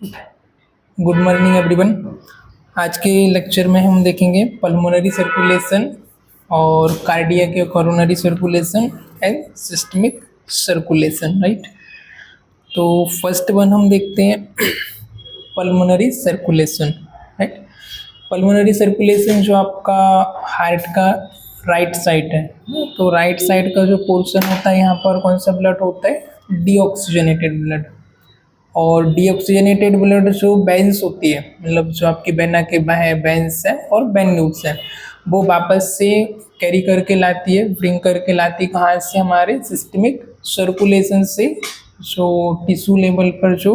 Good morning everyone. आज के lecture में हम देखेंगे पल्मोनरी सर्कुलेशन और कार्डियक या coronary circulation and systemic circulation, right. तो फर्स्ट वन हम देखते हैं pulmonary circulation, right. Pulmonary circulation जो आपका हार्ट का राइट साइड है, तो राइट साइड का जो पोर्शन होता है यहाँ पर कौन सा ब्लड होता है? Deoxygenated blood. और डीऑक्सीजनेटेड ब्लड जो वेन्स होती है, मतलब जो आपकी वेना के बाहर वेन्स है और वेन्यूल्स है, वो वापस से कैरी करके लाती है, ब्रिंग करके लाती है कहाँ से? हमारे सिस्टमिक सर्कुलेशन से। जो टिश्यू लेवल पर जो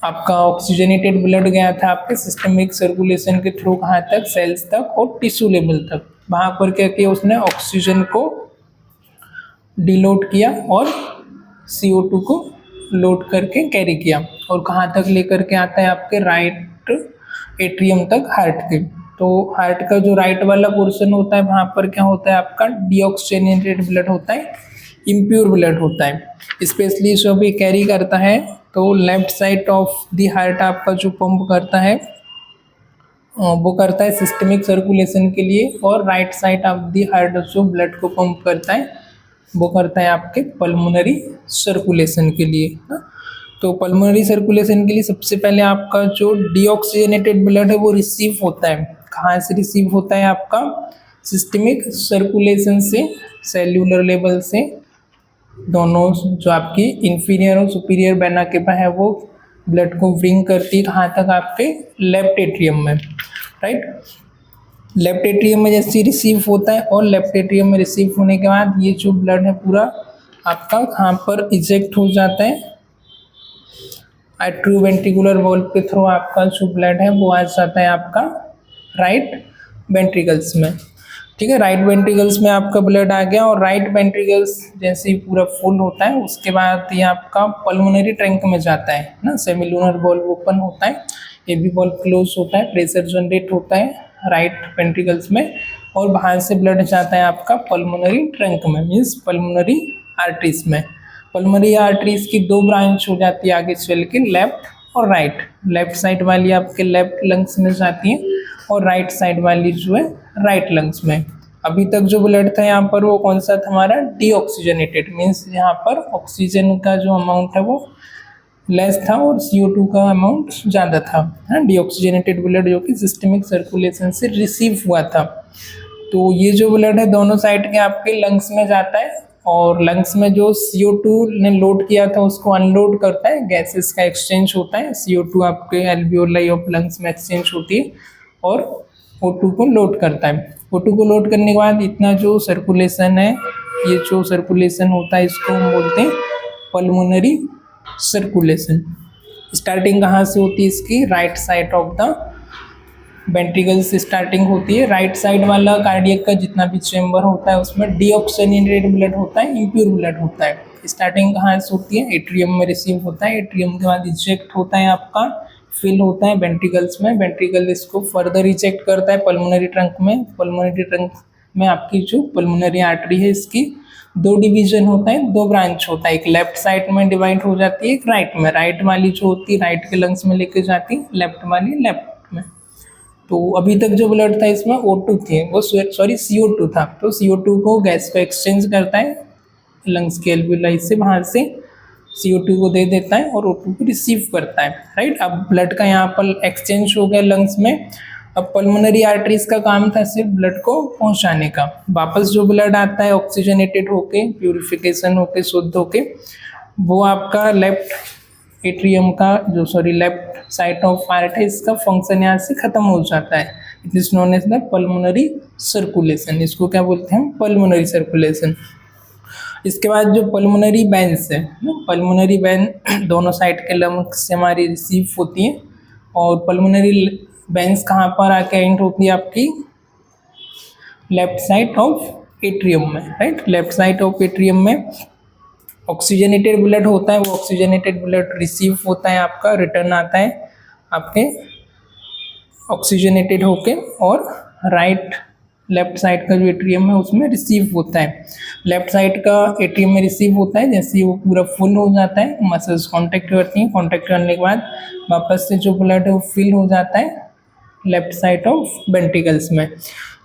आपका ऑक्सीजनेटेड ब्लड गया था आपके सिस्टमिक सर्कुलेशन के थ्रू कहाँ तक? सेल्स तक और टिश्यू लेवल तक। वहाँ पर क्या किया उसने? ऑक्सीजन को डिलोड किया और CO2 को लोड करके कैरी किया, और कहाँ तक लेकर के आता है? आपके राइट एट्रियम तक हार्ट के। तो हार्ट का जो राइट वाला पोर्शन होता है वहाँ पर क्या होता है? आपका डीऑक्सीजनेटेड ब्लड होता है, इम्प्योर ब्लड होता है। स्पेशली जो भी कैरी करता है, तो left side of the heart आपका जो पंप करता है वो करता है सिस्टमिक सर्कुलेशन के लिए, और right side of the heart जो ब्लड को पंप करता है वो करता है आपके पल्मोनरी सर्कुलेशन के लिए ना। तो पल्मोनरी सर्कुलेशन के लिए सबसे पहले आपका जो डीऑक्सीजनेटेड ब्लड है वो रिसीव होता है। कहाँ से रिसीव होता है? आपका सिस्टमिक सर्कुलेशन से, सेल्यूलर लेवल से। दोनों जो आपकी इंफीरियर और सुपीरियर वेना के पास है वो ब्लड को ब्रिंग करती है कहाँ तक? आपके लेफ्ट एट्रियम में, राइट। लेफ्ट एट्रियम में जैसे रिसीव होता है, और लेफ्ट एट्रियम में रिसीव होने के बाद ये जो ब्लड है पूरा आपका कहाँ पर इजेक्ट हो जाता है? एट्रियोवेंट्रिकुलर वॉल्व के थ्रू आपका जो ब्लड है वो आ जाता है आपका राइट वेंट्रिकल्स में, ठीक है। राइट वेंट्रिकल्स में आपका ब्लड आ गया, और राइट वेंट्रिकल्स जैसे ही पूरा फुल होता है उसके बाद ये आपका पल्मोनरी ट्रंक में जाता है ना। सेमिलुनर वॉल्व ओपन होता है, ये भी वॉल्व क्लोज होता है, प्रेशर जनरेट होता है राइट वेंट्रिकल्स में, और बाहर से ब्लड जाता है आपका पल्मोनरी ट्रंक में, मीन्स पल्मोनरी आर्टरीज में। पल्मोनरी आर्टरीज की दो ब्रांच हो जाती है आगे चल के, लेफ्ट और राइट। लेफ्ट साइड वाली आपके लेफ्ट लंग्स में जाती है, और राइट साइड वाली जो है राइट लंग्स में। अभी तक जो ब्लड था यहाँ पर वो कौन सा था? हमारा डीऑक्सीजनेटेड, मीन्स यहाँ पर ऑक्सीजन का जो अमाउंट है वो लेस था और CO2 का अमाउंट ज़्यादा था, है डीऑक्सीजनेटेड ब्लड जो कि सिस्टमिक सर्कुलेशन से रिसीव हुआ था। तो ये जो ब्लड है दोनों साइड के आपके लंग्स में जाता है, और लंग्स में जो CO2 ने लोड किया था उसको अनलोड करता है, गैसेस का एक्सचेंज होता है। CO2 आपके एल्वियोलाई ऑफ लंग्स में एक्सचेंज होती है और O2 को लोड करता है। O2 को लोड करने के बाद इतना जो सर्कुलेशन है, ये जो सर्कुलेशन होता है इसको हम बोलते हैं पल्मोनरी सर्कुलेशन। स्टार्टिंग कहाँ से होती है इसकी? Right side of the ventricle से स्टार्टिंग होती है। राइट साइड वाला कार्डियक का जितना भी चेम्बर होता है उसमें डीऑक्सीजनेटेड ब्लड होता है, इम्प्योर ब्लड होता है। स्टार्टिंग कहाँ से होती है? एट्रियम में रिसीव होता है, एट्रियम के बाद इजेक्ट होता है आपका, फिल होता है वेंट्रिकल्स में, वेंट्रिकल इसको फर्दर इजेक्ट करता है पल्मोनरी ट्रंक में। पल्मोनरी ट्रंक में आपकी जो पल्मोनरी आर्टरी है इसकी दो डिवीजन होता है, दो ब्रांच होता है, एक लेफ्ट साइड में डिवाइड हो जाती है, एक राइट में। राइट वाली जो होती है राइट के लंग्स में लेके जाती है, लेफ्ट वाली लेफ्ट में। तो अभी तक जो ब्लड था इसमें O2 थी, वो सॉरी CO2 था, तो CO2 को गैस को एक्सचेंज करता है लंग्स के एल्वियोलाई से, बाहर से CO2 को दे देता है और O2 को रिसीव करता है, राइट। अब ब्लड का यहाँ पर एक्सचेंज हो गया लंग्स में। अब पल्मोनरी आर्टरीज का काम था सिर्फ ब्लड को पहुँचाने का। वापस जो ब्लड आता है ऑक्सीजनेटेड होके, प्यूरिफिकेशन होके, शुद्ध होके, वो आपका लेफ्ट एट्रियम का जो लेफ्ट साइड ऑफ हार्ट है इसका फंक्शन यहाँ से खत्म हो जाता है। It is known as the pulmonary circulation. इसको क्या बोलते हैं? Pulmonary circulation. इसके बाद जो पल्मोनरी वेन्स है, पल्मोनरी वेन दोनों साइड के लंग्स से हमारी रिसीव होती है, और पल्मोनरी वेन्स कहाँ पर आके एंड होती है? आपकी लेफ्ट साइड ऑफ एट्रियम में, right. Left side of atrium में ऑक्सीजनेटेड ब्लड होता है, वो ऑक्सीजनेटेड ब्लड रिसीव होता है आपका, रिटर्न आता है आपके ऑक्सीजनेटेड होके, और राइट लेफ्ट साइड का जो एट्रियम है उसमें रिसीव होता है। लेफ्ट साइड का एट्रियम में रिसीव होता है, जैसे ही वो पूरा फुल हो जाता है, मसल्स कांटेक्ट करती हैं, कांटेक्ट करने के बाद वापस से जो ब्लड है वो फिल हो जाता है लेफ्ट साइड ऑफ वेंट्रिकल्स में।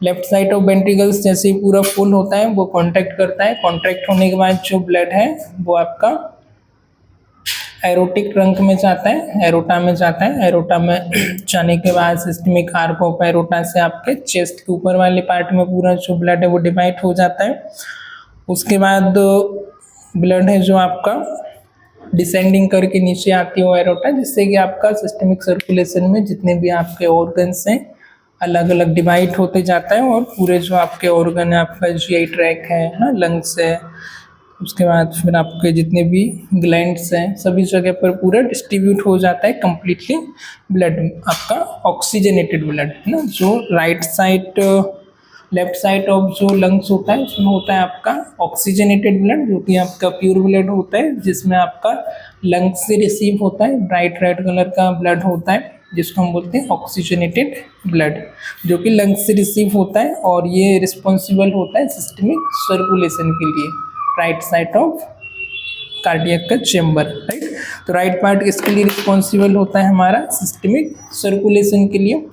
लेफ्ट साइड ऑफ वेंट्रिकल्स जैसे ही पूरा फुल होता है वो कांटेक्ट करता है, कांटेक्ट होने के बाद जो ब्लड है वो आपका एरोटिक ट्रंक में जाता है, एरोटा में जाता है। एरोटा में जाने के बाद सिस्टमिक आर्क ऑफ एरोटा से आपके चेस्ट के ऊपर वाले पार्ट में पूरा जो ब्लड है वो डिवाइड हो जाता है। उसके बाद ब्लड है जो आपका डिसेंडिंग करके नीचे आती है वो एरोटा, जिससे कि आपका सिस्टमिक सर्कुलेशन में जितने भी आपके ऑर्गन्स हैं अलग अलग डिवाइड होते जाता है, और पूरे जो आपके ऑर्गन है, आपका जीआई ट्रैक है ना, लंग्स है, उसके बाद फिर आपके जितने भी ग्लैंड्स हैं सभी जगह पर पूरा डिस्ट्रीब्यूट हो जाता है कम्प्लीटली ब्लड आपका ऑक्सीजनेटेड ब्लड है ना। जो right side left side of जो लंग्स होता है उसमें होता है आपका ऑक्सीजनेटेड ब्लड, जो कि आपका प्योर ब्लड होता है, जिसमें आपका लंग्स से रिसीव होता है ब्राइट रेड कलर का ब्लड होता है, जिसको हम बोलते हैं ऑक्सीजनेटेड ब्लड, जो कि लंग्स से रिसीव होता है, और ये रिस्पॉन्सिबल होता है सिस्टमिक सर्कुलेशन के लिए, राइट साइड ऑफ कार्डियक का चेम्बर, राइट। तो राइट पार्ट इसके लिए रिस्पॉन्सिबल होता है हमारा सिस्टमिक सर्कुलेशन के लिए,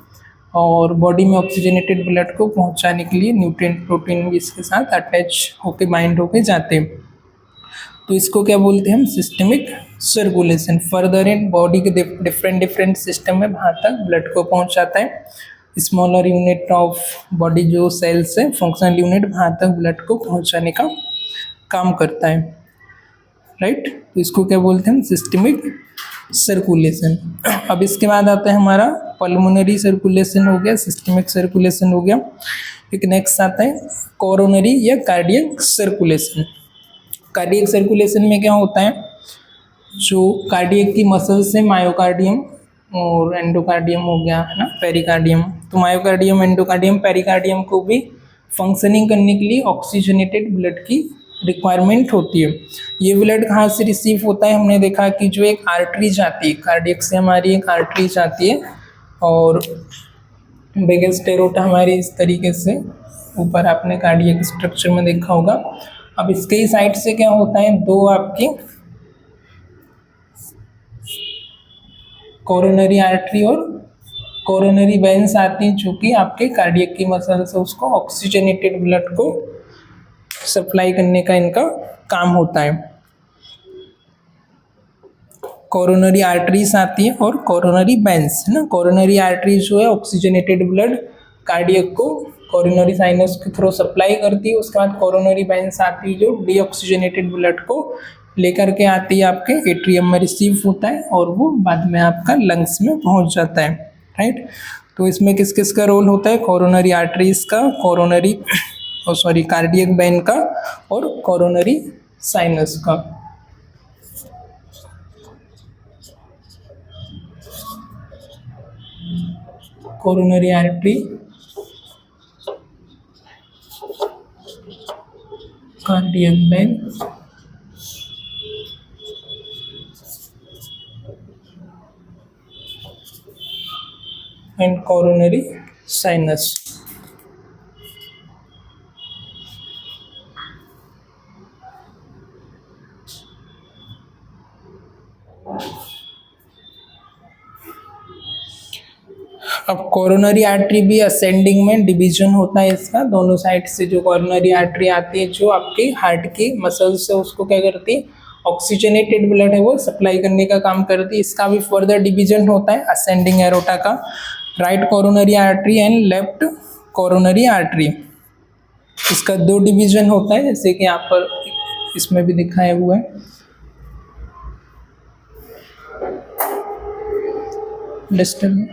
और बॉडी में ऑक्सीजनेटेड ब्लड को पहुंचाने के लिए न्यूट्रिएंट प्रोटीन भी इसके साथ अटैच होके बाइंड होके जाते हैं। तो इसको क्या बोलते हैं हम, systemic circulation. Further in body के डिफरेंट सिस्टम में वहाँ तक ब्लड को पहुँचाता है। स्मॉलर यूनिट ऑफ बॉडी जो सेल्स है, फंक्शनल यूनिट, वहाँ तक ब्लड को पहुँचाने का काम करता है, राइट। तो इसको क्या बोलते हैं हम, सिस्टमिक सर्कुलेशन। अब इसके बाद आता है हमारा पल्मोनरी सर्कुलेशन हो गया, सिस्टमिक सर्कुलेशन हो गया। एक नेक्स्ट आता है कोरोनरी या कार्डियक सर्कुलेशन। कार्डियक सर्कुलेशन में क्या होता है, जो कार्डियक की मसल्स है, मायोकार्डियम और एंडोकार्डियम हो गया है ना, पेरिकार्डियम। तो मायोकार्डियम, एंडोकार्डियम, पेरिकार्डियम को भी फंक्शनिंग करने के लिए ऑक्सीजनेटेड ब्लड की रिक्वायरमेंट होती है। ये ब्लड कहाँ से रिसीव होता है, हमने देखा कि जो एक आर्टरी जाती है कार्डियक से, हमारी एक आर्टरी जाती है, और वेगस टेरोटा हमारी इस तरीके से ऊपर आपने कार्डियक स्ट्रक्चर में देखा होगा। अब इसके ही साइड से क्या होता है, दो आपकी कोरोनरी आर्टरी और कोरोनरी वेन्स आती हैं, जो कि आपके कार्डियक की मसल से उसको ऑक्सीजनेटेड ब्लड को सप्लाई करने का इनका काम होता है। कोरोनरी आर्टरीज आती है और कोरोनरी वेन्स है ना। कोरोनरी आर्टरीज जो है ऑक्सीजनेटेड ब्लड कार्डियक को कोरोनरी साइनस के थ्रू सप्लाई करती है। उसके बाद कोरोनरी वेन्स आती है जो डीऑक्सीजनेटेड ब्लड को लेकर के आती है, आपके एट्रियम में रिसीव होता है और वो बाद में आपका लंग्स में पहुंच जाता है, राइट। तो इसमें किस किस का रोल होता है, कोरोनरी आर्टरीज का, कोरोनरी कार्डियक वेन का और कोरोनरी साइनस का। Coronary artery, cardiac vein and coronary sinus. अब कोरोनरी आर्टरी भी असेंडिंग में डिवीजन होता है इसका, दोनों साइड से जो कोरोनरी आर्टरी आती है जो आपके हार्ट की मसल्स से उसको क्या करती है, ऑक्सीजनेटेड ब्लड है वो सप्लाई करने का काम करती है। इसका भी फर्दर डिवीजन होता है असेंडिंग एरोटा का, right coronary artery and left coronary artery. इसका दो डिवीजन होता है, जैसे कि यहाँ पर इसमें भी दिखाया हुआ है। डिस्टर्ब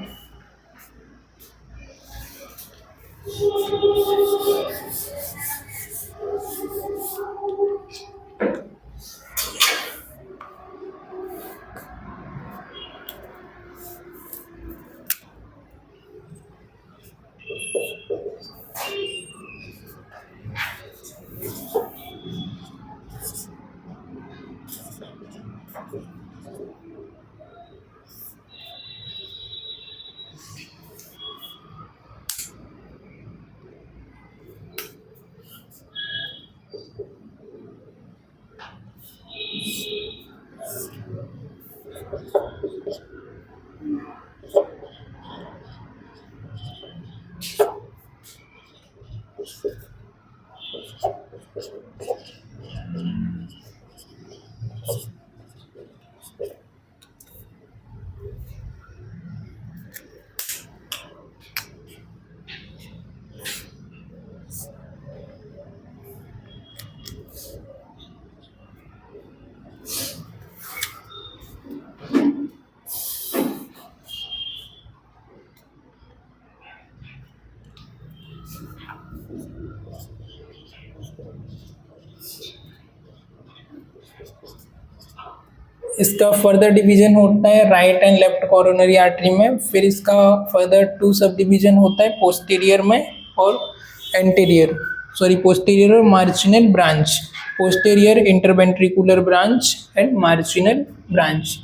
इसका फर्दर डिवीजन होता है right and left coronary artery में, फिर इसका फर्दर 2 सब डिवीजन होता है पोस्टीरियर में और एंटीरियर, सॉरी पोस्टीरियर और marginal branch, posterior interventricular branch and marginal branch.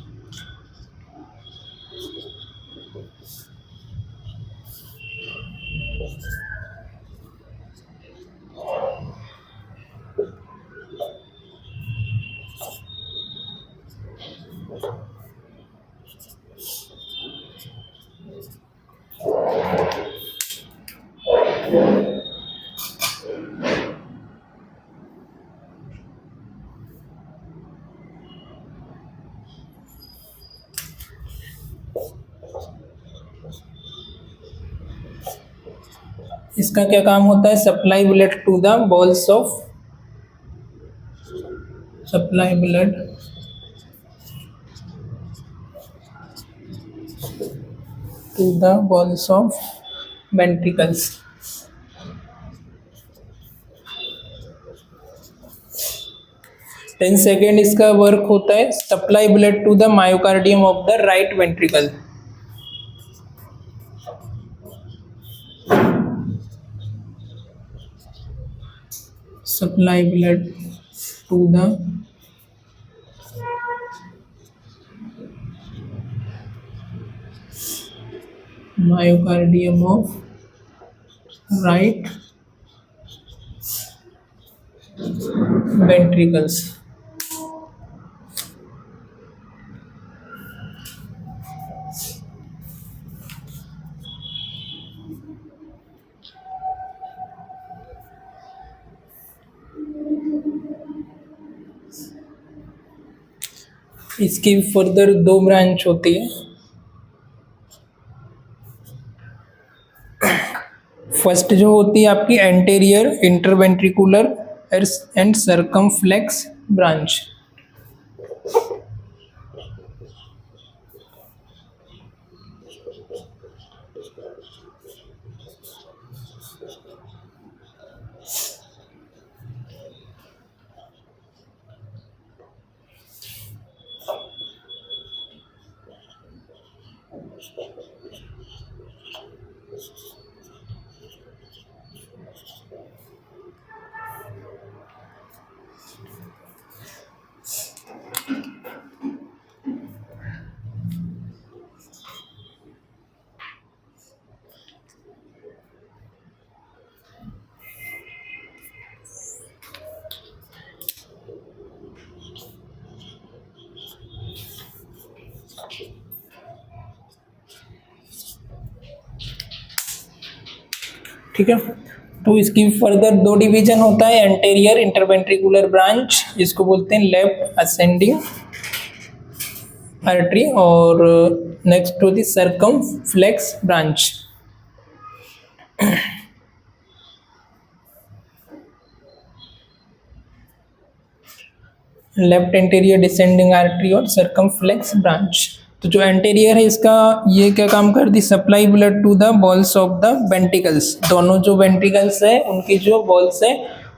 इसका क्या काम होता है, supply blood to the walls of, supply blood to the walls of ventricles. Then second इसका वर्क होता है supply blood to the myocardium of the right ventricle. supply blood to the myocardium of right ventricles। इसकी further 2 branch होती है। First जो होती है आपकी anterior interventricular and circumflex branch. ठीक है, तो इसकी फर्दर 2 डिवीजन होता है, एंटेरियर इंटरवेंट्रिकुलर ब्रांच जिसको बोलते हैं लेफ्ट असेंडिंग आर्टरी, और नेक्स्ट होती circumflex branch. Left anterior descending artery और सर्कमफ्लेक्स ब्रांच। तो जो एंटेरियर है इसका ये क्या काम करती, supply blood to the walls of the ventricles. दोनों जो वेंट्रिकल्स है उनकी जो बॉल्स है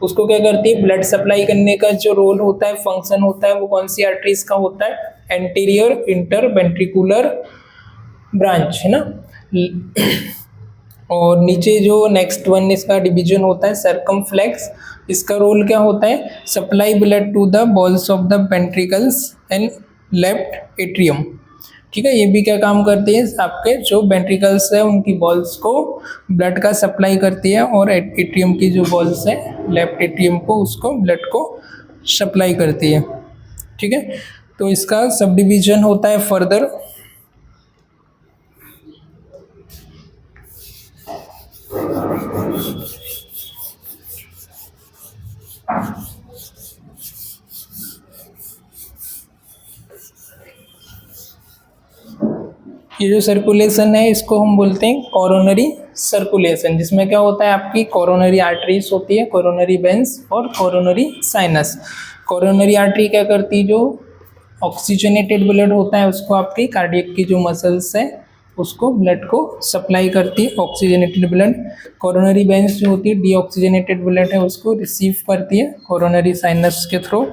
उसको क्या करती है, ब्लड सप्लाई करने का जो रोल होता है, फंक्शन होता है, वो कौन सी आर्टरीज का होता है, एंटीरियर इंटरवेंट्रिकुलर ब्रांच है ना। और नीचे जो नेक्स्ट वन इसका डिवीजन होता है सर्कमफ्लेक्स, इसका रोल क्या होता है, supply blood to the walls of the ventricles and left atrium. ठीक है, ये भी क्या काम करती है, आपके जो वेंट्रिकल्स है उनकी बॉल्स को ब्लड का सप्लाई करती है, और एट्रियम की जो बॉल्स है लेफ्ट एट्रियम को, उसको ब्लड को सप्लाई करती है। ठीक है, तो इसका सब डिवीजन होता है फर्दर। ये जो सर्कुलेशन है इसको हम बोलते हैं कोरोनरी सर्कुलेशन, जिसमें क्या होता है आपकी कोरोनरी आर्टरीज होती है, कोरोनरी वेंस और कोरोनरी साइनस। कोरोनरी आर्टरी क्या करती है, जो ऑक्सीजनेटेड ब्लड होता है उसको आपकी कार्डियक की जो मसल्स है उसको ब्लड को सप्लाई करती है ऑक्सीजनेटेड ब्लड। कोरोनरी वेंस जो होती है डीऑक्सीजनेटेड ब्लड है उसको रिसीव करती है कोरोनरी साइनस के थ्रू।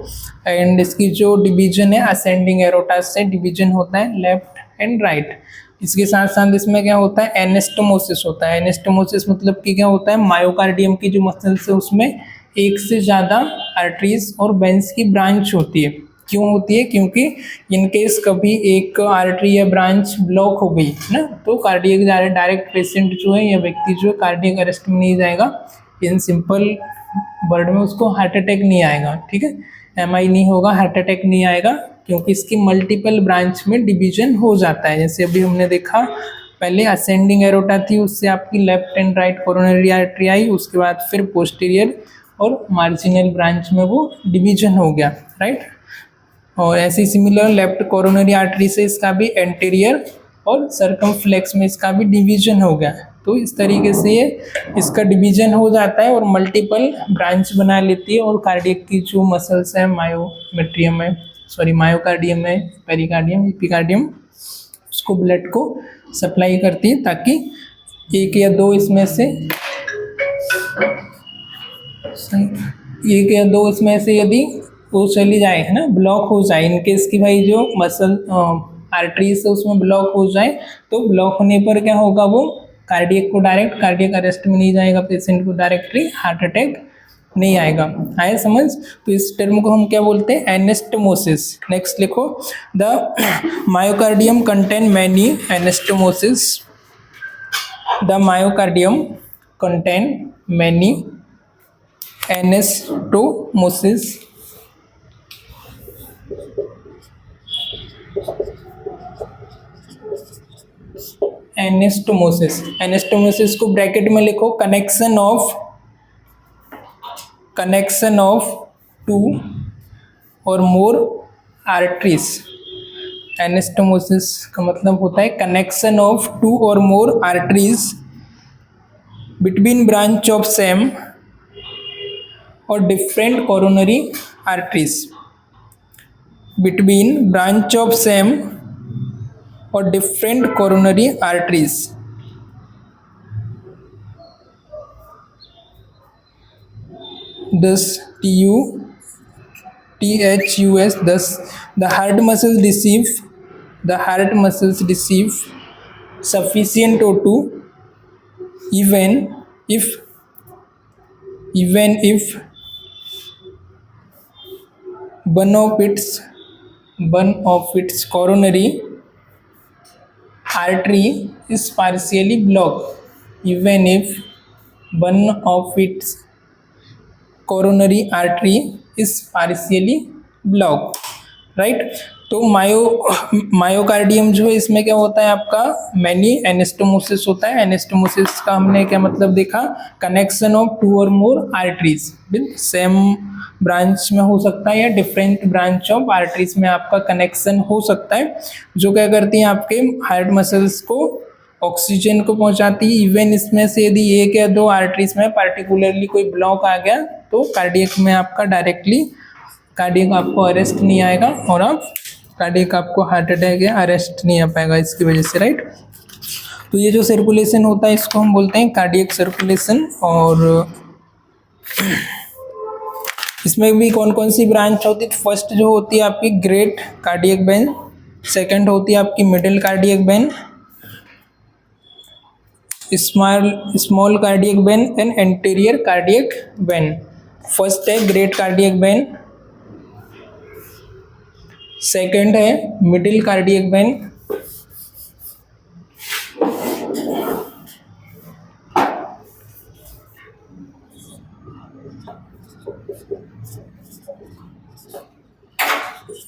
एंड इसकी जो डिवीजन है असेंडिंग एरोटास से डिवीजन होता है लेफ्ट एंड राइट। इसके साथ साथ इसमें क्या होता है एनेस्टोमोसिस होता है। एनेस्टोमोसिस मतलब कि क्या होता है, मायोकार्डियम की जो मसल्स है उसमें एक से ज़्यादा आर्टरीज और वेंस की ब्रांच होती है। क्यों होती है, क्योंकि इनकेस कभी एक आर्टरी या ब्रांच ब्लॉक हो गई ना तो कार्डियक डायरेक्ट पेशेंट जो है या व्यक्ति जो है कार्डियक अरेस्ट में नहीं जाएगा। इन सिंपल वर्ड में उसको हार्ट अटैक नहीं आएगा, ठीक है, एमआई नहीं होगा, हार्ट अटैक नहीं आएगा, क्योंकि इसकी मल्टीपल ब्रांच में डिवीजन हो जाता है। जैसे अभी हमने देखा पहले असेंडिंग एरोटा थी, उससे आपकी left and right coronary artery आई, उसके बाद फिर पोस्टीरियर और मार्जिनल ब्रांच में वो डिवीजन हो गया, राइट। और ऐसी सिमिलर लेफ्ट कोरोनरी आर्टरी से इसका भी एंटीरियर और सर्कमफ्लेक्स में इसका भी डिवीजन हो गया। तो इस तरीके से ये इसका डिवीजन हो जाता है और मल्टीपल ब्रांच बना लेती है और कार्डियक की जो मसल्स है मायोमेट्रियम है, सॉरी मायोकार्डियम है, पेरिकार्डियम, एपिकार्डियम, उसको ब्लड को सप्लाई करती है ताकि एक या दो इसमें से यदि वो चली जाए है ना, ब्लॉक हो जाए, इनकेस की भाई जो मसल आर्टरीज है उसमें ब्लॉक हो जाए तो ब्लॉक होने पर क्या होगा, वो कार्डियक को डायरेक्ट कार्डियक अरेस्ट में नहीं जाएगा, पेशेंट को डायरेक्टली हार्ट अटैक नहीं आएगा। आए समझ। तो इस टर्म को हम क्या बोलते हैं, एनेस्टोमोसिस। नेक्स्ट लिखो, the myocardium contain many anastomosis. The myocardium contain many anastomosis. Anastomosis को ब्रैकेट में लिखो, कनेक्शन ऑफ टू और मोर आर्टरीज। एनेस्टोमोसिस का मतलब होता है कनेक्शन ऑफ टू और more arteries between branch of same और different coronary arteries, between branch of same और different coronary arteries. Thus, THUS, thus the heart muscles receive sufficient O2 even if one of its coronary artery is partially blocked, even if one of its coronary artery is partially block, right. तो myocardium जो है इसमें क्या होता है आपका, many anastomosis होता है। एनेस्टोमोसिस का हमने क्या मतलब देखा, कनेक्शन ऑफ टू और more arteries with same branch में हो सकता है या डिफरेंट ब्रांच ऑफ आर्टरीज में आपका कनेक्शन हो सकता है, जो क्या करती हैं आपके हार्ट मसल्स को ऑक्सीजन को पहुंचाती है। इवन इसमें से यदि एक या दो आर्टरीज में पार्टिकुलरली कोई ब्लॉक आ गया तो कार्डियक में आपका डायरेक्टली कार्डियक आपको अरेस्ट नहीं आएगा और आप कार्डियक आपको हार्ट अटैक या अरेस्ट नहीं आ पाएगा इसकी वजह से, राइट। तो ये जो सर्कुलेशन होता है इसको हम बोलते हैं कार्डियक सर्कुलेशन। और इसमें भी कौन कौन सी ब्रांच होती है, फर्स्ट जो होती है आपकी ग्रेट कार्डियक वेन, सेकंड होती है आपकी middle cardiac vein, small cardiac when and anterior cardiac when. First है ग्रेट कार्डियक वेन, सेकंड है middle cardiac vein,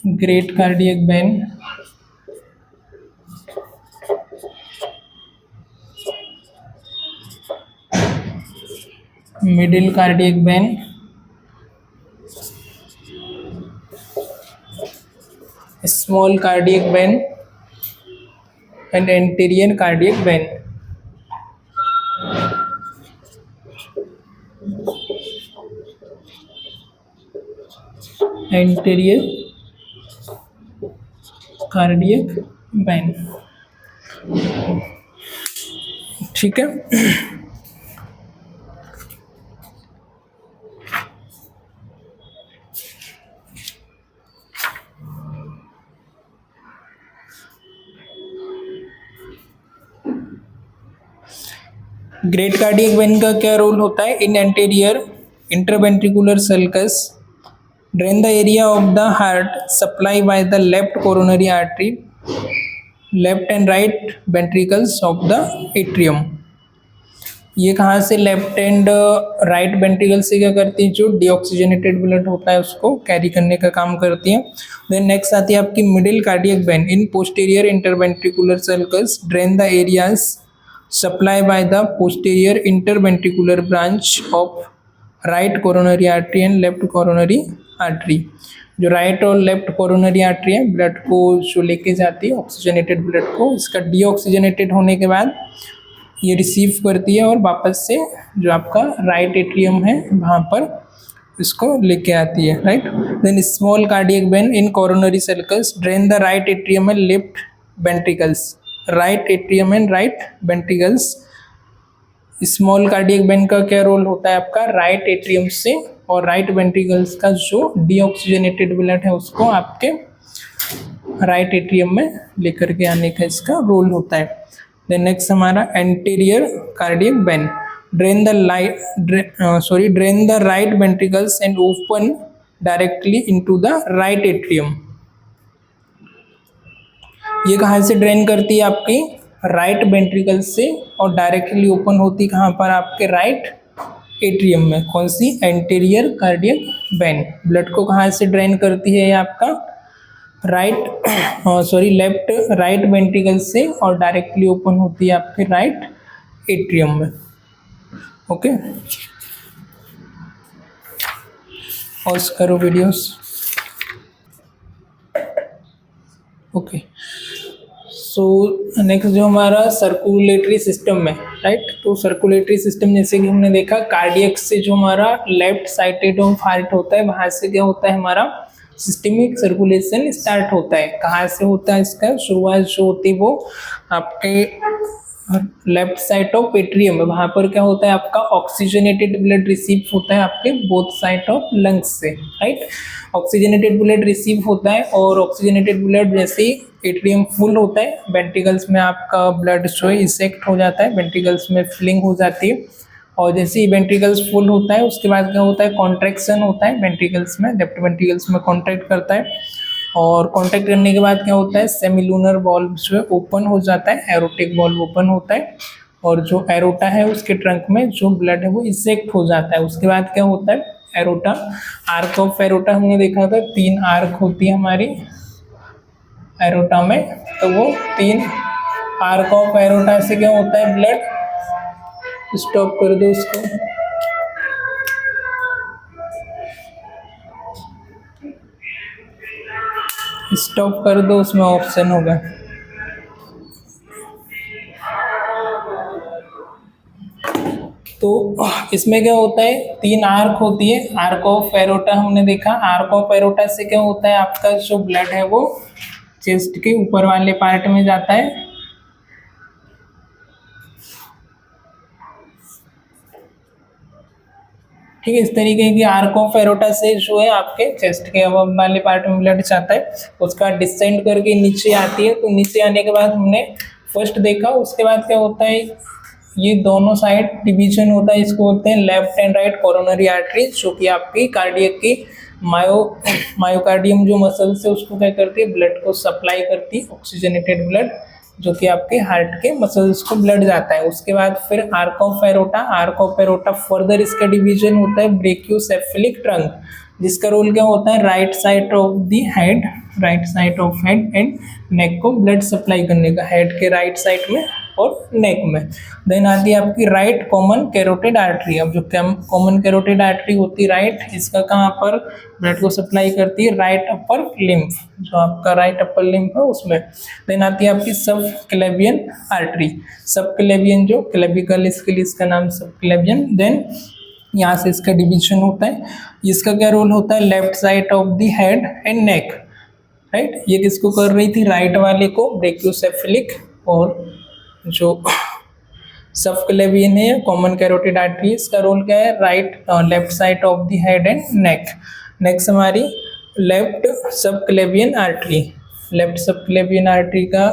great cardiac vein, middle cardiac vein, small cardiac when and anterior cardiac when. Anterior cardiac when, ठीक है। Great cardiac vein का क्या role होता है? In anterior interventricular sulcus drain the area of the heart supply by the left coronary artery, left and right ventricles of the atrium. ये कहाँ से? Left and right ventricle से क्या करती है? जो डीऑक्सीजनेटेड ब्लड होता है उसको कैरी करने का काम करती है। देन नेक्स्ट आती है आपकी middle cardiac vein. In posterior interventricular circles drain the areas supply by the posterior interventricular branch of right coronary artery and left coronary artery. जो राइट और लेफ्ट कोरोनरी आर्टरी है ब्लड को जो लेके जाती है ऑक्सीजनेटेड ब्लड को, इसका डीऑक्सीजनेटेड होने के बाद ये रिसीव करती है और वापस से जो आपका राइट एट्रियम है वहाँ पर इसको लेके आती है, right. Then small cardiac vein in coronary circles drain the right atrium and left ventricles, right atrium and right ventricles. Small cardiac vein का क्या रोल होता है आपका? राइट एट्रियम से और राइट वेंट्रिकल्स का जो डीऑक्सीजनेटेड ब्लड है उसको आपके राइट एट्रियम में लेकर के आने का इसका रोल होता है। देन नेक्स्ट हमारा anterior cardiac when drain the right ventricles and open directly into the right atrium. ये कहाँ से ड्रेन करती है? आपकी राइट वेंट्रिकल से और डायरेक्टली ओपन होती कहाँ पर? आपके राइट एट्रियम में। कौन सी? Anterior cardiac vein. ब्लड को कहाँ से ड्रेन करती है? ये आपका लेफ्ट राइट वेंट्रिकल से और डायरेक्टली ओपन होती है आपके राइट एट्रियम में। ओके, और करो वीडियोस। ओके, सो नेक्स्ट जो हमारा सर्कुलेटरी सिस्टम में, राइट। तो सर्कुलेटरी सिस्टम जैसे कि हमने देखा कार्डियक से जो हमारा लेफ्ट साइडेड ऑफ हार्ट होता है वहाँ से क्या होता है? हमारा सिस्टमिक सर्कुलेशन स्टार्ट होता है। कहाँ से होता है? इसका शुरुआत जो होती है वो आपके लेफ्ट साइड ऑफ एट्रियम है। वहाँ पर क्या होता है? आपका ऑक्सीजनेटेड ब्लड रिसीव होता है आपके बोथ साइड ऑफ लंग्स से, राइट। ऑक्सीजनेटेड ब्लड रिसीव होता है और ऑक्सीजनेटेड ब्लड जैसे ही एट्रियम फुल होता है वेंट्रिकल्स में आपका ब्लड जो है इसेक्ट हो जाता है, वेंट्रिकल्स में फिलिंग हो जाती है। और जैसे ही वेंट्रिकल्स फुल होता है उसके बाद क्या होता है? कॉन्ट्रैक्शन होता है वेंट्रिकल्स में, लेफ्ट वेंट्रिकल्स में कॉन्ट्रैक्ट करता है और कॉन्ट्रैक्ट करने के बाद क्या होता है? सेमिलूनर वॉल्व जो है ओपन हो जाता है, एरोटिक वॉल्व ओपन होता है और जो एरोटा है उसके ट्रंक में जो ब्लड है वो इजेक्ट हो जाता है। उसके बाद क्या होता है? एरोटा, आर्क ऑफ एरोटा हमने देखा था 3 आर्क होती है हमारी एरोटा में, तो वो 3 आर्क ऑफ एरोटा से क्या होता है? ब्लड स्टॉप कर दो उसको। स्टॉप कर दो, उसमें ऑप्शन होगा। तो इसमें क्या होता है? 3 आर्क होती है। आर्क ऑफ एरोटा हमने देखा, आर्क ऑफ एरोटा से क्या होता है? आपका जो ब्लड है वो चेस्ट के ऊपर वाले पार्ट में जाता है, ठीक है। इस तरीके की आर्क ऑफ एरोटा से जो है आपके चेस्ट के अबव वाले पार्ट में ब्लड जाता है, उसका डिसेंड करके नीचे आती है। तो नीचे आने के बाद हमने फर्स्ट देखा, उसके बाद क्या होता है? ये दोनों साइड डिवीजन होता है, इसको बोलते हैं left and right coronary artery, जो कि आपकी कार्डियक की मायोकार्डियम जो मसल्स है उसको क्या करती है? ब्लड को सप्लाई करती है, ऑक्सीजनेटेड ब्लड जो कि आपके हार्ट के मसल्स को ब्लड जाता है। उसके बाद फिर arc of aorta, arc of aorta further इसका डिवीजन होता है ब्रेकियोसेफेलिक ट्रंक, जिसका रोल क्या होता है, right side of the head, right side of head and neck को ब्लड सप्लाई करने का, हेड के राइट साइड में और नेक में। देन आती है आपकी राइट कॉमन कैरोटिड आर्टरी। अब जो कॉमन कैरोटिड आर्टरी होती है राइट, इसका कहाँ पर ब्लड को सप्लाई करती है, राइट अपर लिम्फ, जो आपका राइट अपर लिम्फ है उसमें। देन आती है आपकी सब क्लेवियन आर्टरी, सब क्लेवियन जो क्लेविकल, इसके लिए इसका नाम सब क्लेवियन। देन यहाँ से इसका डिवीजन होता है, इसका क्या रोल होता है, left side of the head and neck, right. ये किसको कर रही थी, राइट वाले को, ब्रेकियोसेफेलिक, और जो सब क्लेवियन है कॉमन कैरोटिड आर्टरी, इसका रोल क्या है, right left side of the head and neck. Next हमारी लेफ्ट सब क्लेवियन आर्टरी, लेफ्ट सब क्लेवियन आर्टरी का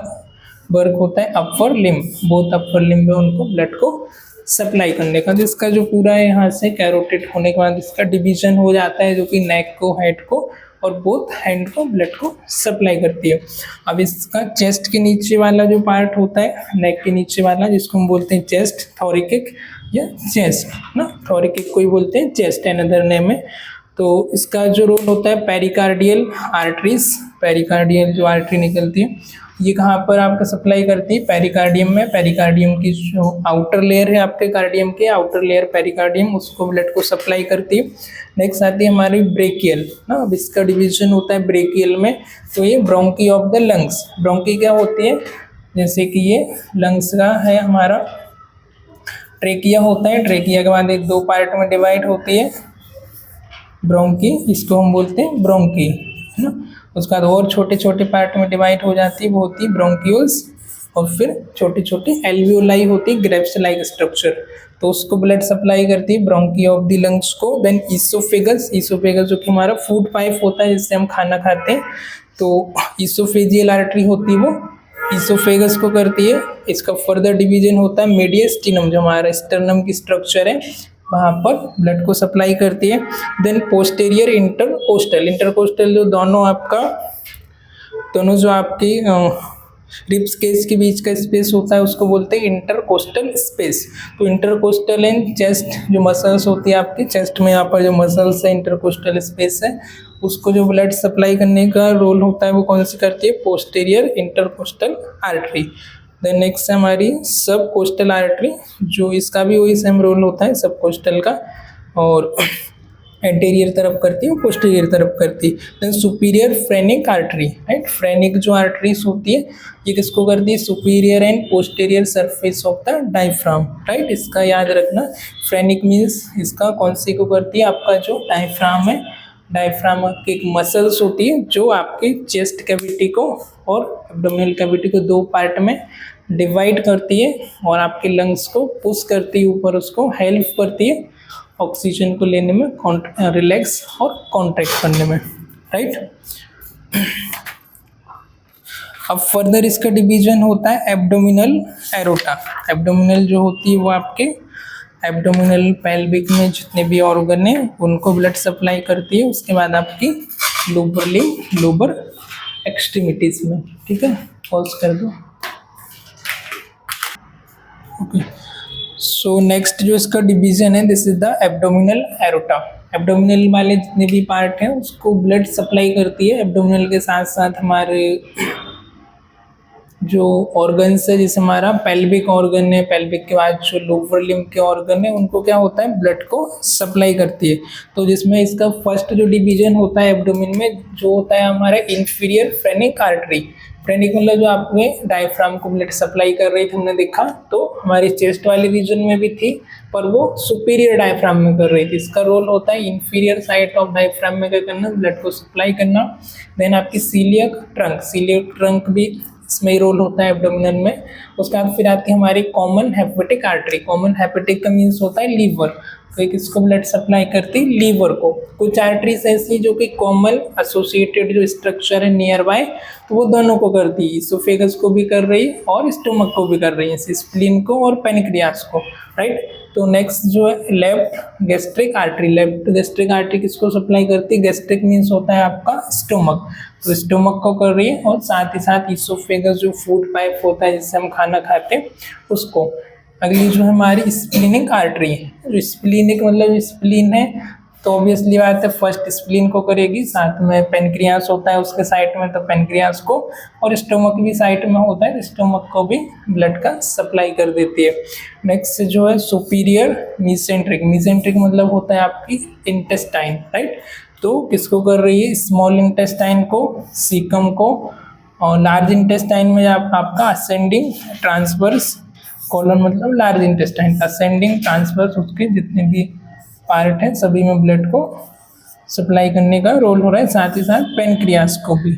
वर्क होता है upper limb, both upper limb में उनको ब्लड को सप्लाई करने का। जिसका जो पूरा है यहाँ से कैरोटिड होने के बाद इसका डिवीजन हो जाता है, जो कि नेक को, हेड को और बोथ हैंड को ब्लड को सप्लाई करती है। अब इसका चेस्ट के नीचे वाला जो पार्ट होता है, नेक के नीचे वाला, जिसको हम बोलते हैं चेस्ट, थोरिकिक या चेस्ट ना, थोरिकिक को ही बोलते हैं, चेस्ट अनदर नेम है। तो इसका जो रोल होता है, पेरिकार्डियल आर्टरीज, पेरिकार्डियल जो आर्टरी निकलती है ये कहाँ पर आपका सप्लाई करती है, पेरिकार्डियम में। पेरिकार्डियम की जो आउटर लेयर है आपके कार्डियम के, आउटर लेयर पेरिकार्डियम, उसको ब्लड को सप्लाई करती है। नेक्स्ट आती है हमारी ब्रेकियल ना, अब इसका डिवीजन होता है ब्रेकियल में। तो ये bronchi of the lungs, bronchi क्या होती है, जैसे कि ये लंग्स का है हमारा, ट्रेकिया होता है, ट्रेकिया के बाद एक दो पार्ट में डिवाइड होती है ब्रोंकी, इसको हम बोलते हैं ब्रोंकी है ना। उसके बाद और छोटे छोटे पार्ट में डिवाइड हो जाती है, वो होती है ब्रोंक्यूल्स, और फिर छोटी छोटी एल्वियोलाई होती है, ग्रेप्स लाइक स्ट्रक्चर, तो उसको ब्लड सप्लाई करती है ब्रोंकी ऑफ द लंग्स को। देन ईसोफेगस, ईसोफेगस जो कि हमारा फूड पाइप होता है जिससे हम खाना खाते हैं, तो ईसोफेजियल आर्टरी होती है वो ईसोफेगस को करती है। इसका फर्दर डिवीजन होता है मीडियस्टिनम, जो हमारा स्टर्नम की स्ट्रक्चर है, वहाँ पर ब्लड को सप्लाई करती है। देन पोस्टेरियर इंटरकोस्टल, इंटरकोस्टल जो दोनों जो आपकी रिब्स केस के बीच का स्पेस होता है उसको बोलते हैं इंटरकोस्टल स्पेस। तो इंटरकोस्टल एंड चेस्ट जो मसल्स होती है आपकी चेस्ट में, यहाँ पर जो मसल्स है इंटरकोस्टल स्पेस है, उसको जो ब्लड सप्लाई करने का रोल होता है वो कौन सी करती है, posterior intercostal artery. Then next है हमारी सब कोस्टल आर्टरी, जो इसका भी वही सेम रोल होता है सब कोस्टल का, और एंटीरियर तरफ करती है, पोस्टीरियर तरफ करती है। Then superior phrenic artery, right, phrenic जो आर्टरीज होती है ये किसको करती है, superior and posterior surface of the diaphragm, right, इसका याद रखना। फ्रेनिक मीन्स इसका कौन सी को करती है, आपका जो डायफ्राम है, डायफ्राम की एक मसल्स होती है जो आपके चेस्ट कैविटी को और एब्डोमिनल कैविटी को दो पार्ट में डिवाइड करती है और आपके लंग्स को पुश करती है ऊपर, उसको हेल्प करती है ऑक्सीजन को लेने में, रिलैक्स और कॉन्ट्रैक्ट करने में, राइट। अब फर्दर इसका डिवीजन होता है एब्डोमिनल एरोटा। एब्डोमिनल जो होती है वो आपके एब्डोमिनल पेल्विक में जितने भी ऑर्गन है उनको ब्लड सप्लाई करती है। उसके बाद आपकी लोअर लिम्ब, लोअर एक्सट्रीमिटीज में, ठीक है, पॉज कर दो। ओके, सो नेक्स्ट जो इसका डिवीजन है, this is the abdominal aorta. Abdominal वाले जितने भी पार्ट हैं उसको ब्लड सप्लाई करती है। एब्डोमिनल के साथ साथ हमारे जो ऑर्गन्स है, जैसे हमारा पेल्विक ऑर्गन है, पेल्विक के बाद जो लोअर लिम्ब के ऑर्गन है उनको क्या होता है, ब्लड को सप्लाई करती है। तो जिसमें इसका फर्स्ट जो डिवीजन होता है एब्डोमिन में, जो होता है हमारा इंफीरियर फ्रेनिक आर्टरी। फ्रेनिक मतलब जो आपने डायफ्राम को ब्लड सप्लाई कर रही थी, हमने देखा, तो हमारे चेस्ट वाले रीजन में भी थी, पर वो सुपीरियर डायफ्राम में कर रही थी। इसका रोल होता है इंफीरियर साइड ऑफ डायफ्राम में क्या करना, ब्लड को सप्लाई करना। देन आपकी सीलियक ट्रंक, सीलियक ट्रंक भी इसमें रोल होता है एब्डोमिनल में। उसके बाद फिर आती है हमारी common hepatic artery. Common hepatic का मीन्स होता है लीवर, तो एक इसको ब्लड सप्लाई करती है लीवर को। कुछ आर्टरीज ऐसी जो कि कॉमन एसोसिएटेड जो स्ट्रक्चर है नियर बाय, तो वो दोनों को करती है, इसोफेगस को भी कर रही है और स्टोमक को भी कर रही है, स्प्लीन को और पेनक्रियास को, राइट। तो नेक्स्ट जो है left gastric artery. Left gastric artery किसको सप्लाई करती है, गैस्ट्रिक मीन्स होता है आपका स्टोमक, तो स्टोमक को कर रही है, और साथ ही साथ इसोफेगस जो फूड पाइप होता है जिससे हम खाना खाते हैं उसको। अगली जो है हमारी स्प्लीनिक आर्टरी है। जो स्प्लीनिक मतलब स्प्लीन है, तो ऑब्वियसली बात है फर्स्ट स्प्लीन को करेगी, साथ में पेनक्रियास होता है उसके साइड में तो पेनक्रियास को, और स्टोमक भी साइड में होता है तो स्टोमक को भी ब्लड का सप्लाई कर देती है। नेक्स्ट जो है सुपीरियर मीसेंट्रिक, मीसेंट्रिक मतलब होता है आपकी इंटेस्टाइन, राइट। तो किसको कर रही है, स्मॉल इंटेस्टाइन को, सीकम को, और लार्ज इंटेस्टाइन में आपका असेंडिंग ट्रांसवर्स, कॉलन मतलब लार्ज इंटेस्टाइन, असेंडिंग ट्रांसवर्स उसके जितने भी पार्ट हैं सभी में ब्लड को सप्लाई करने का रोल हो रहा है, साथ ही साथ पेनक्रियास को भी।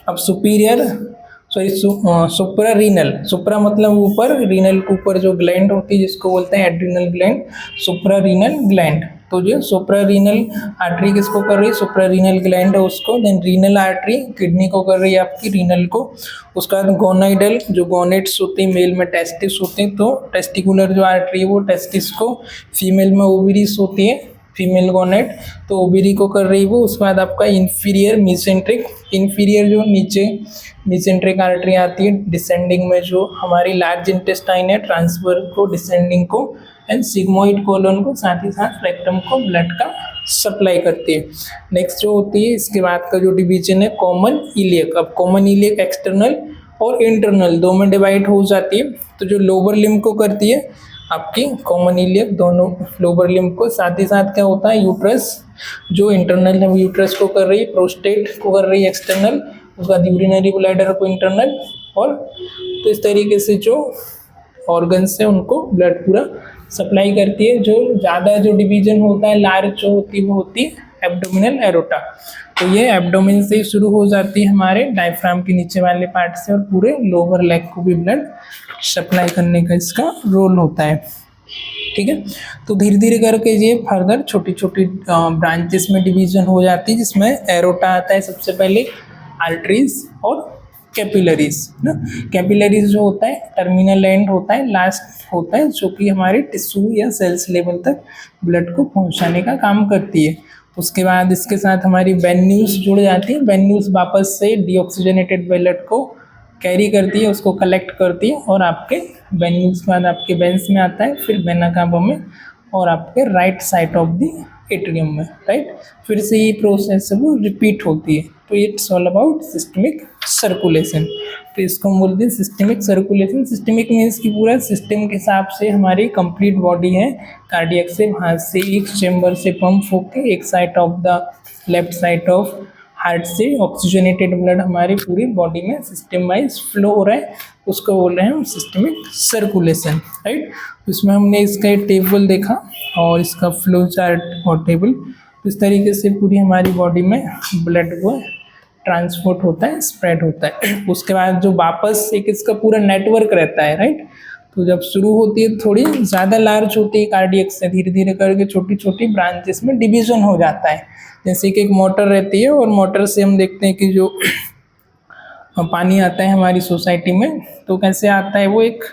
अब सुपीरियर सुप्रा रीनल, सुप्रा मतलब ऊपर, रीनल के ऊपर जो ग्लैंड होती है जिसको बोलते हैं adrenal gland, supra renal gland. तो जो सुप्रा रीनल आर्टरी किसको कर रही है, सुप्रा रीनल ग्लैंड है उसको। देन रीनल आर्टरी किडनी को कर रही है आपकी, रीनल को। उसका बाद गोनाइडल, जो गोनेट्स होती है, मेल में टेस्टिस होते हैं, तो टेस्टिकुलर जो आर्टरी है वो टेस्टिस को, फीमेल में ओवरीज होती है, फीमेल गोनेट, तो ओवरी को कर रही है वो। उसके बाद आपका इन्फीरियर मीसेंट्रिक, इन्फीरियर जो नीचे मीसेंट्रिक आर्टरी आती है, डिसेंडिंग में जो हमारी लार्ज इंटेस्टाइन है, ट्रांसफर को, डिसेंडिंग को, एंड सिग्मोइड कोलन को, साथ ही साथ रेक्टम को ब्लड का सप्लाई करती है। नेक्स्ट जो होती है इसके बाद का जो डिवीजन है कॉमन इलियक। अब कॉमन इलियक एक्सटर्नल और इंटरनल दो में डिवाइड हो जाती है। तो जो लोअर लिम्ब को करती है आपकी कॉमन इलियक, दोनों लोअर लिम्ब को। साथ ही साथ क्या होता है यूट्रस, जो इंटरनल है वो यूट्रस को कर रही है, प्रोस्टेट को कर रही है एक्सटर्नल, उसके बाद यूरिनरी ब्लैडर को इंटरनल, और तो इस तरीके से जो ऑर्गन्स है उनको ब्लड पूरा सप्लाई करती है। जो ज़्यादा जो डिवीजन होता है लार्ज जो होती है वो होती है एब्डोमिनल एरोटा। तो ये एब्डोमिन से ही शुरू हो जाती है हमारे डायफ्राम के नीचे वाले पार्ट से, और पूरे लोअर लेग को भी ब्लड सप्लाई करने का इसका रोल होता है, ठीक है। तो धीरे धीरे करके ये फर्दर छोटी छोटी ब्रांचेस में डिवीजन हो जाती है, जिसमें एरोटा आता है सबसे पहले, आर्टरीज और कैपिलरीज ना। कैपिलरीज जो होता है टर्मिनल एंड होता है, लास्ट होता है, जो कि हमारे टिश्यू या सेल्स लेवल तक ब्लड को पहुंचाने का काम करती है। उसके बाद इसके साथ हमारी वेन्यूज जुड़ जाती है, वेन्यूज वापस से डीऑक्सीजनेटेड ब्लड को कैरी करती है, उसको कलेक्ट करती है, और आपके वेन्यूज के बाद आपके वेंस में आता है, फिर वेना कावा में, और आपके right side of the atrium में, राइट। फिर से ये प्रोसेस है वो रिपीट होती है। तो it's all about systemic circulation. तो इसको हम बोलते हैं सिस्टमिक सर्कुलेशन। सिस्टमिक मीन्स कि पूरा सिस्टम के हिसाब से हमारी कंप्लीट बॉडी है, कार्डियक से वहाँ से एक चेम्बर से पंप होके एक side of the left side of heart से ऑक्सीजनेटेड ब्लड हमारी पूरी बॉडी में सिस्टम वाइज फ्लो हो रहा है, उसको बोल रहे हैं हम सिस्टमिक सर्कुलेशन, राइट। इसमें हमने इसका एक टेबल देखा और इसका फ्लो चार्ट और टेबल, इस तरीके से पूरी हमारी बॉडी में ब्लड को ट्रांसपोर्ट होता है, स्प्रेड होता है। उसके बाद जो वापस एक इसका पूरा नेटवर्क रहता है, राइट। तो जब शुरू होती है थोड़ी ज़्यादा लार्ज होती है कार्डियक से, धीरे धीरे करके छोटी छोटी ब्रांचेस में डिवीजन हो जाता है। जैसे कि एक मोटर रहती है, और मोटर से हम देखते हैं कि जो पानी आता है हमारी सोसाइटी में, तो कैसे आता है, वो एक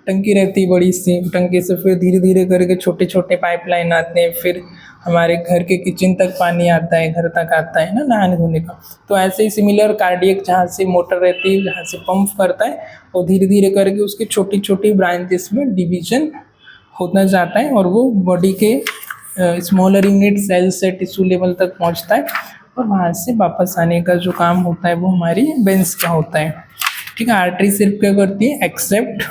टंकी रहती है बड़ी सी, टंकी से फिर धीरे धीरे करके छोटे छोटे पाइपलाइन आते हैं, फिर हमारे घर के किचन तक पानी आता है, घर तक आता है ना नहाने धोने का। तो ऐसे ही सिमिलर कार्डियक जहाँ से मोटर रहती है, जहाँ से पंप करता है, और धीरे धीरे करके उसकी छोटी छोटी ब्रांचेस में डिवीजन होता जाता है, और वो बॉडी के स्मॉलर यूनिट सेल से टिश्यू लेवल तक पहुँचता है, और वहाँ से वापस आने का जो काम होता है वो हमारी वेंस का होता है, ठीक है। आर्टरी सिर्फ क्या करती है, एक्सेप्ट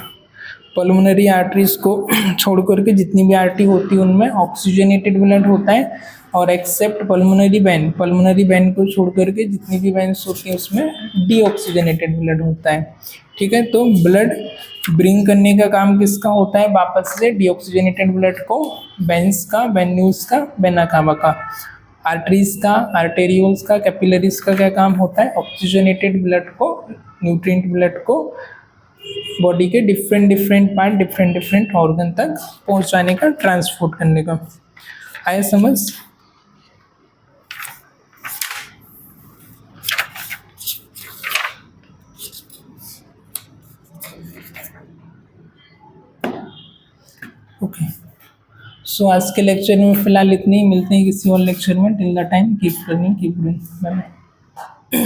पल्मोनरी आर्टरीज को छोड़ करके जितनी भी आर्टरी होती है उनमें ऑक्सीजनेटेड ब्लड होता है, और accept pulmonary vein, pulmonary vein को छोड़ करके जितनी भी वेन्स होती हैं उसमें डीऑक्सीजनेटेड ब्लड होता है, ठीक है। तो ब्लड ब्रिंग करने का काम किसका होता है, वापस से डीऑक्सीजनेटेड ब्लड को वेन्स का, वेन्यूज का, वेना कावा का। आर्टरीज का, आर्टेरियोल्स का, कैपिलरीज का क्या काम होता है, ऑक्सीजनेटेड ब्लड को, न्यूट्रिएंट ब्लड को बॉडी के different different part, different different organ तक पहुंचाने का, ट्रांसपोर्ट करने का। आया समझ। ओके, सो आज के लेक्चर में फिलहाल इतनी ही, मिलते हैं किसी और लेक्चर में। Till the time keep learning, keep doing. Bye bye.